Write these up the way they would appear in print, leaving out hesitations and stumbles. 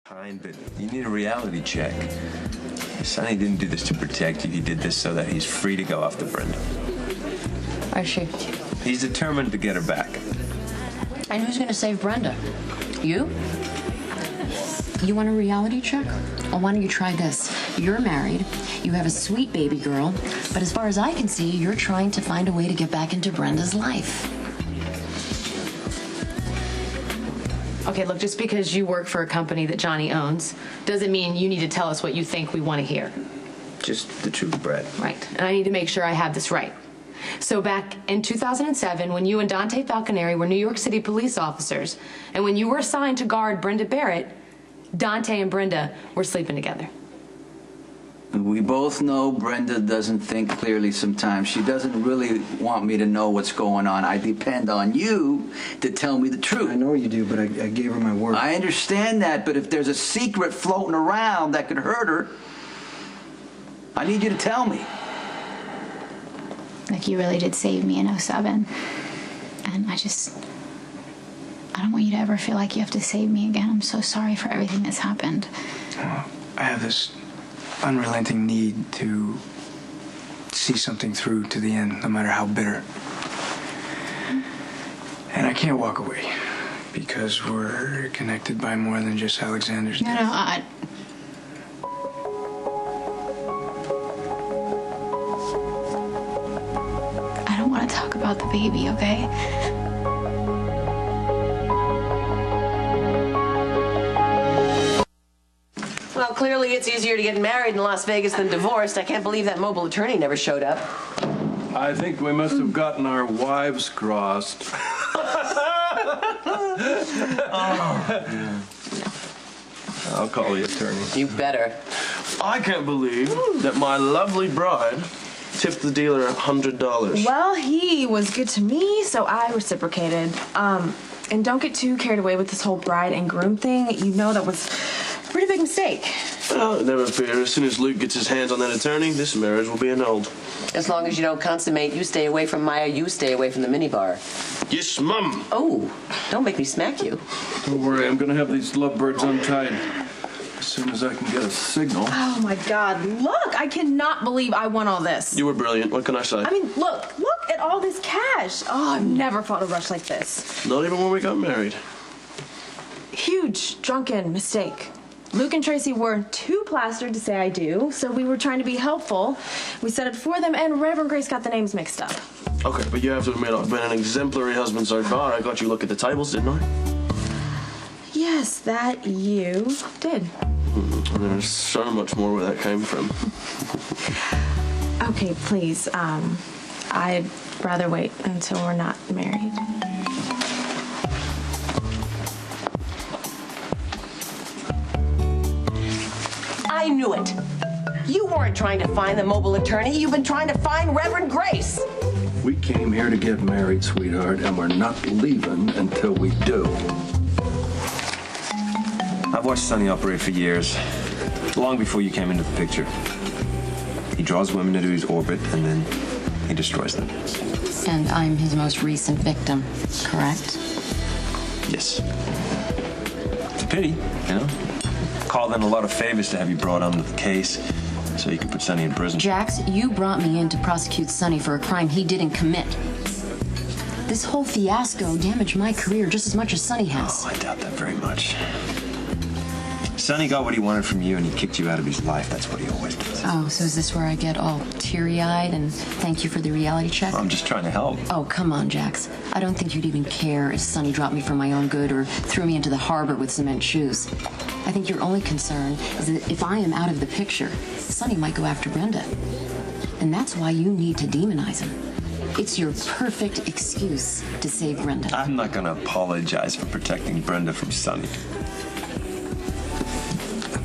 Fine, but you need a reality check. Sonny didn't do this to protect you. He did this so that he's free to go after Brenda. Where's she? He's determined to get her back. And who's gonna save Brenda? You? You want a reality check? Well, why don't you try this? You're married, you have a sweet baby girl, but as far as I can see, you're trying to find a way to get back into Brenda's life. Okay, look, just because you work for a company that Johnny owns doesn't mean you need to tell us what you think we want to hear. Just the truth, Brett. Right, and I need to make sure I have this right. So back in 2007, when you and Dante Falconeri were New York City police officers, and when you were assigned to guard Brenda Barrett, Dante and Brenda were sleeping together. We both know Brenda doesn't think clearly sometimes. She doesn't really want me to know what's going on. I depend on you to tell me the truth. I know you do, but I gave her my word. I understand that, but if there's a secret floating around that could hurt her, I need you to tell me. Like, you really did save me in '07. And I don't want you to ever feel like you have to save me again. I'm so sorry for everything that's happened. I have this unrelenting need to see something through to the end, no matter how bitter. And I can't walk away because we're connected by more than just Alexander's death. No, I don't want to talk about the baby, okay? Well, clearly it's easier to get married in Las Vegas than divorced. I can't believe that mobile attorney never showed up. I think we must have gotten our wives crossed. I'll call the attorney. You better. I can't believe that my lovely bride tipped the dealer $100. Well, he was good to me, so I reciprocated. And don't get too carried away with this whole bride and groom thing. You know that was a pretty big mistake. Oh, never fear. As soon as Luke gets his hands on that attorney, this marriage will be annulled. As long as you don't consummate, you stay away from Maya, you stay away from the minibar. Yes, Mum. Oh, don't make me smack you. Don't worry, I'm gonna have these lovebirds untied as soon as I can get a signal. Oh my God, look, I cannot believe I won all this. You were brilliant. What can I say? I mean, look at all this cash. Oh, I've never fought a rush like this. Not even when we got married. Huge, drunken mistake. Luke and Tracy were too plastered to say I do, so we were trying to be helpful. We said it for them, and Reverend Grace got the names mixed up. Okay, but you have to admit I've been an exemplary husband so far. I got you look at the tables, didn't I? Yes, that you did. There's so much more where that came from. Okay, please, I'd rather wait until we're not married. I knew it. You weren't trying to find the mobile attorney. You've been trying to find Reverend Grace. We came here to get married, sweetheart, and we're not leaving until we do. I've watched Sonny operate for years, long before you came into the picture. He draws women into his orbit, and then he destroys them. And I'm his most recent victim, correct? Yes. It's a pity, you know? Called in a lot of favors to have you brought onto the case so you could put Sonny in prison. Jax, you brought me in to prosecute Sonny for a crime he didn't commit. This whole fiasco damaged my career just as much as Sonny has. Oh, I doubt that very much. Sonny got what he wanted from you, and he kicked you out of his life. That's what he always does. Oh, so is this where I get all teary-eyed and thank you for the reality check? I'm just trying to help. Oh, come on, Jax. I don't think you'd even care if Sonny dropped me for my own good or threw me into the harbor with cement shoes. I think your only concern is that if I am out of the picture, Sonny might go after Brenda. And that's why you need to demonize him. It's your perfect excuse to save Brenda. I'm not going to apologize for protecting Brenda from Sonny.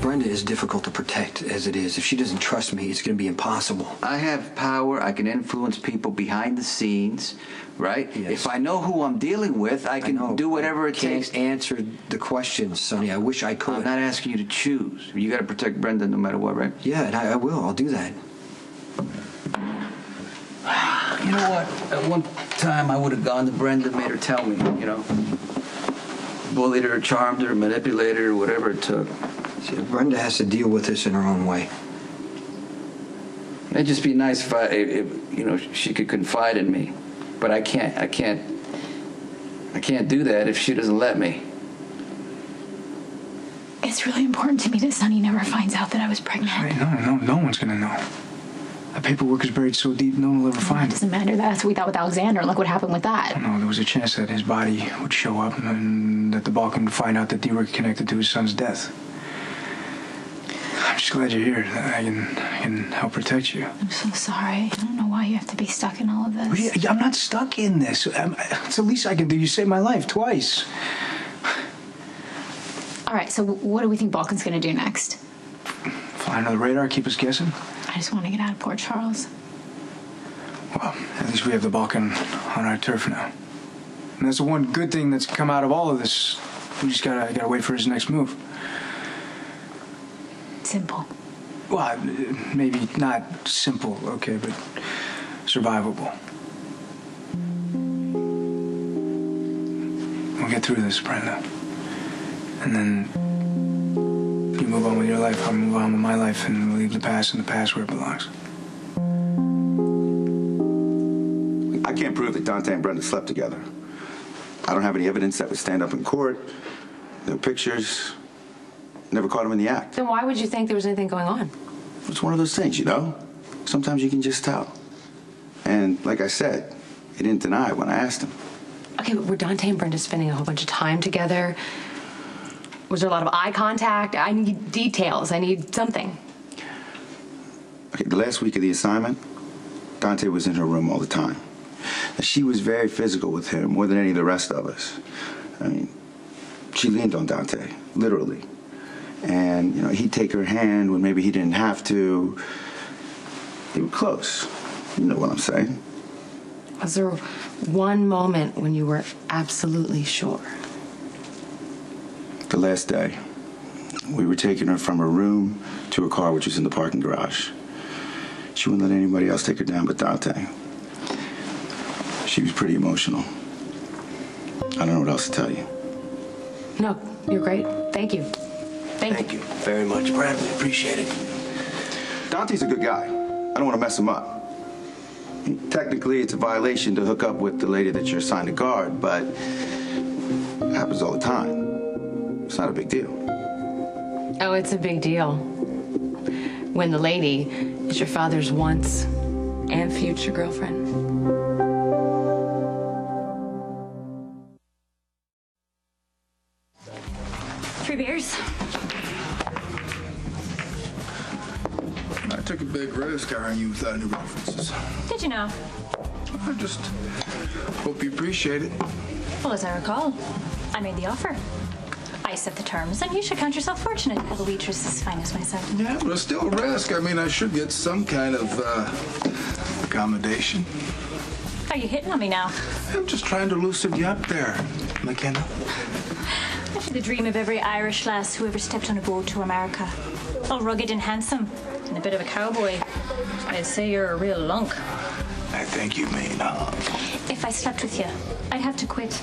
Brenda is difficult to protect as it is. If she doesn't trust me, it's going to be impossible. I have power. I can influence people behind the scenes, right? Yes. If I know who I'm dealing with, I can do whatever it takes. Can't answer the questions, Sonny. I wish I could. I'm not asking you to choose. You got to protect Brenda no matter what, right? Yeah, and I will. I'll do that. You know what? At one time, I would have gone to Brenda, made her tell me, you know. Bullied her, charmed her, manipulated her, whatever it took. See, Brenda has to deal with this in her own way. It'd just be nice if she could confide in me, but I can't do that if she doesn't let me. It's really important to me that Sonny never finds out that I was pregnant. Hey, no one's gonna know. That paperwork is buried so deep, no one will ever find It doesn't matter. That's what we thought with Alexander. Look what happened with that. No, there was a chance that his body would show up and that the Balkan would find out that you were connected to his son's death. I'm just glad you're here. I can help protect you. I'm so sorry. I don't know why you have to be stuck in all of this. I'm not stuck in this. It's the least I can do. You saved my life twice. All right, so what do we think Balkan's going to do next? Fly under the radar, keep us guessing? I just want to get out of Port Charles. Well, at least we have the Balkan on our turf now. And that's the one good thing that's come out of all of this. We just gotta wait for his next move. Simple. Well, maybe not simple, okay, but survivable. We'll get through this, Brenda. And then you move on with your life, I'll move on with my life, and we'll leave the past in the past where it belongs. I can't prove that Dante and Brenda slept together. I don't have any evidence that would stand up in court. No pictures. Never caught him in the act. Then why would you think there was anything going on? It's one of those things, you know? Sometimes you can just tell. And like I said, he didn't deny it when I asked him. Okay, but were Dante and Brenda spending a whole bunch of time together? Was there a lot of eye contact? I need details. I need something. Okay, the last week of the assignment, Dante was in her room all the time. Now, she was very physical with him, more than any of the rest of us. I mean, she leaned on Dante, literally. And, he'd take her hand when maybe he didn't have to. They were close. You know what I'm saying. Was there one moment when you were absolutely sure? The last day, we were taking her from her room to her car, which was in the parking garage. She wouldn't let anybody else take her down but Dante. She was pretty emotional. I don't know what else to tell you. No, you're great. Thank you. Thank you very much, Brad. We appreciate it. Dante's a good guy. I don't want to mess him up. Technically, it's a violation to hook up with the lady that you're assigned to guard, but it happens all the time. It's not a big deal. Oh, it's a big deal. When the lady is your father's once and future girlfriend. 3 beers. I took a big risk hiring you without any references. Did you know? I just hope you appreciate it. Well, as I recall, I made the offer. I set the terms, and you should count yourself fortunate to have a waitress as fine as myself. Yeah, but it's still a risk. I mean, I should get some kind of accommodation. Are you hitting on me now? I'm just trying to loosen you up there, McKenna. That's the dream of every Irish lass who ever stepped on a boat to America. All rugged and handsome, and a bit of a cowboy. I'd say you're a real lunk. I think you mean, If I slept with you, I'd have to quit.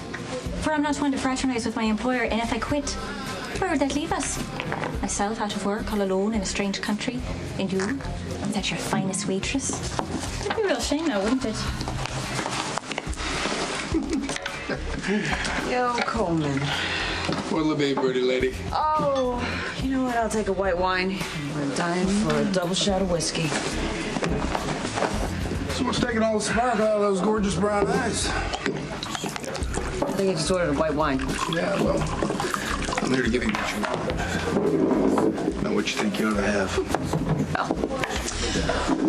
For I'm not one to fraternize with my employer, and if I quit, where would that leave us? Myself out of work, all alone in a strange country, and you, without your finest waitress. It'd be a real shame now, wouldn't it? Yo, Coleman. What'll it be, pretty lady? Oh, you know what? I'll take a white wine. I'm dying for a double shot of whiskey. So what's taking all the spark out of those gorgeous brown eyes? I think I just ordered a white wine. Yeah, well, I'm here to give you what you want. Not what you think you ought to have.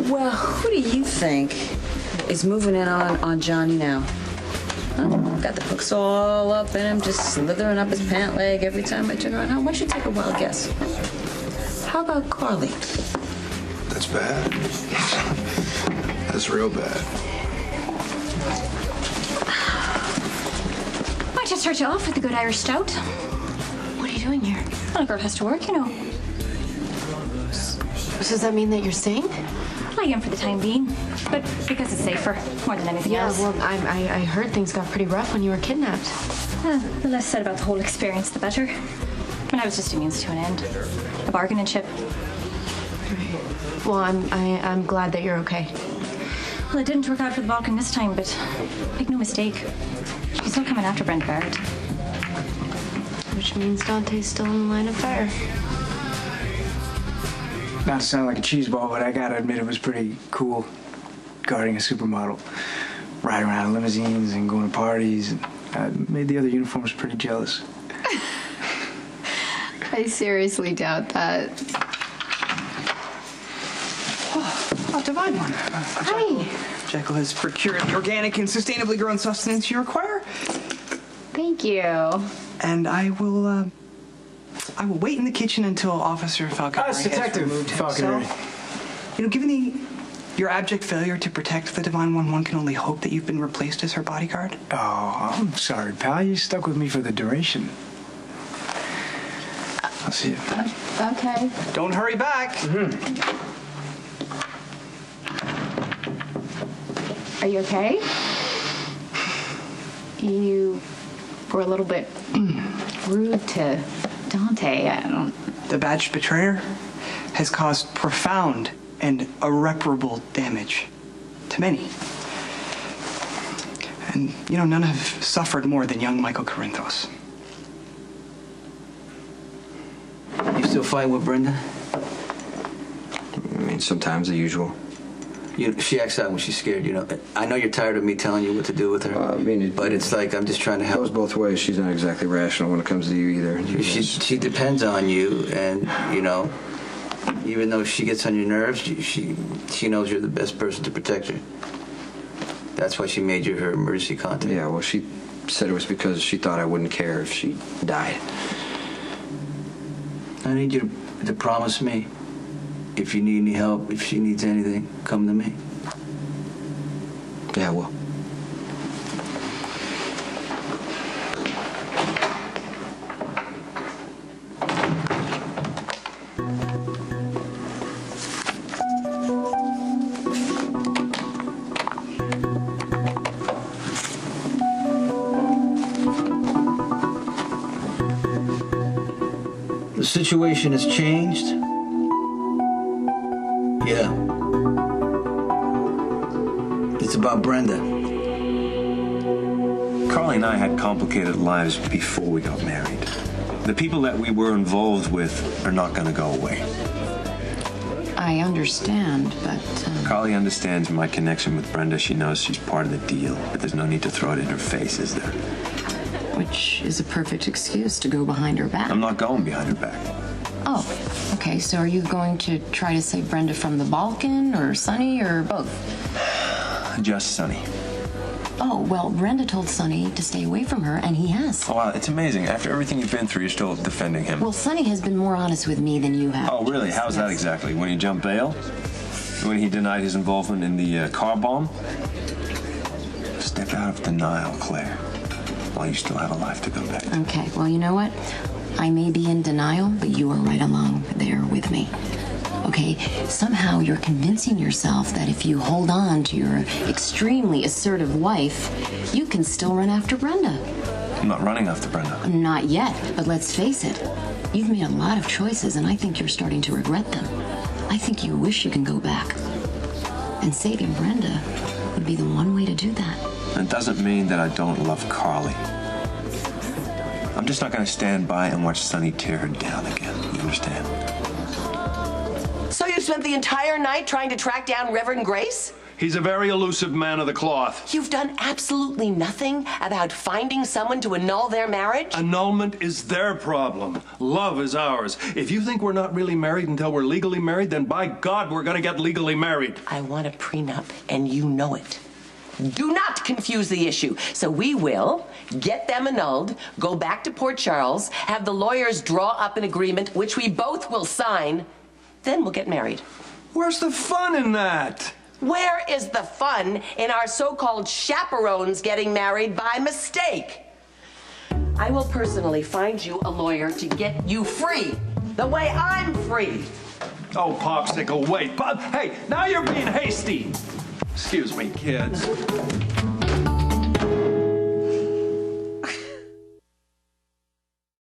Well, who do you think is moving in on Johnny now? Huh? Got the hooks all up in him, just slithering up his pant leg every time I turn around. Now, why don't you take a wild guess? How about Carly? That's bad. That's real bad. Might just start you off with a good Irish stout. What are you doing here? Well, a girl has to work, you know. So does that mean that you're staying? I am for the time being, but because it's safer, more than anything else. Yeah, well, I heard things got pretty rough when you were kidnapped. The less said about the whole experience, the better. I was just a means to an end. A bargaining chip. Well, I'm glad that you're okay. Well, it didn't work out for the Balkan this time, but make no mistake, she's still coming after Brenda Barrett. Which means Dante's still in the line of fire. Not to sound like a cheeseball, but I gotta admit it was pretty cool guarding a supermodel. Riding around in limousines and going to parties. And made the other uniforms pretty jealous. I seriously doubt that. Oh, Divine One. Hi. Jekyll has procured the organic and sustainably grown sustenance you require. Thank you. And I will wait in the kitchen until Officer Falconeri has Detective removed Falconeri. himself. You know, given your abject failure to protect the Divine One can only hope that you've been replaced as her bodyguard. Oh, I'm sorry, pal. You stuck with me for the duration. I'll see you. Okay. Don't hurry back. Are you okay? You were a little bit rude to Dante. I don't... The badged betrayer has caused profound and irreparable damage to many. And, you know, none have suffered more than young Michael Corinthos. You still fight with Brenda? I mean, sometimes the usual. She acts out when she's scared, you know. I know you're tired of me telling you what to do with her. I mean, but it's like I'm just trying to help. It goes both ways. She's not exactly rational when it comes to you either. She depends on you, and, you know, even though she gets on your nerves, she knows you're the best person to protect her. That's why she made you her emergency contact. Yeah, well, she said it was because she thought I wouldn't care if she died. I need you to promise me, if you need any help, if she needs anything, come to me. Yeah, I will. The situation has changed. Yeah. It's about Brenda. Carly and I had complicated lives before we got married. The people that we were involved with are not going to go away. I understand, but... Carly understands my connection with Brenda. She knows she's part of the deal, but there's no need to throw it in her face, is there? Which is a perfect excuse to go behind her back. I'm not going behind her back. Oh, okay, so are you going to try to save Brenda from the Balkan, or Sonny, or both? Just Sonny. Oh, well, Brenda told Sonny to stay away from her, and he has. Oh, wow, it's amazing. After everything you've been through, you're still defending him. Well, Sonny has been more honest with me than you have. Oh, really? How's that exactly? When he jumped bail? When he denied his involvement in the car bomb? Step out of denial, Claire, while you still have a life to go back to. Okay, well, you know what? I may be in denial, but you are right along there with me. Okay, somehow you're convincing yourself that if you hold on to your extremely assertive wife, you can still run after Brenda. I'm not running after Brenda. Not yet, but let's face it. You've made a lot of choices, and I think you're starting to regret them. I think you wish you can go back. And saving Brenda would be the one way to do that. That doesn't mean that I don't love Carly. I'm just not going to stand by and watch Sonny tear her down again. You understand? So you spent the entire night trying to track down Reverend Grace? He's a very elusive man of the cloth. You've done absolutely nothing about finding someone to annul their marriage? Annulment is their problem. Love is ours. If you think we're not really married until we're legally married, then by God, we're going to get legally married. I want a prenup, and you know it. Do not confuse the issue. So we will get them annulled, go back to Port Charles, have the lawyers draw up an agreement, which we both will sign, then we'll get married. Where's the fun in that? Where is the fun in our so-called chaperones getting married by mistake? I will personally find you a lawyer to get you free, the way I'm free. Oh, Popsicle, wait. Hey, now you're being hasty. Excuse me, kids.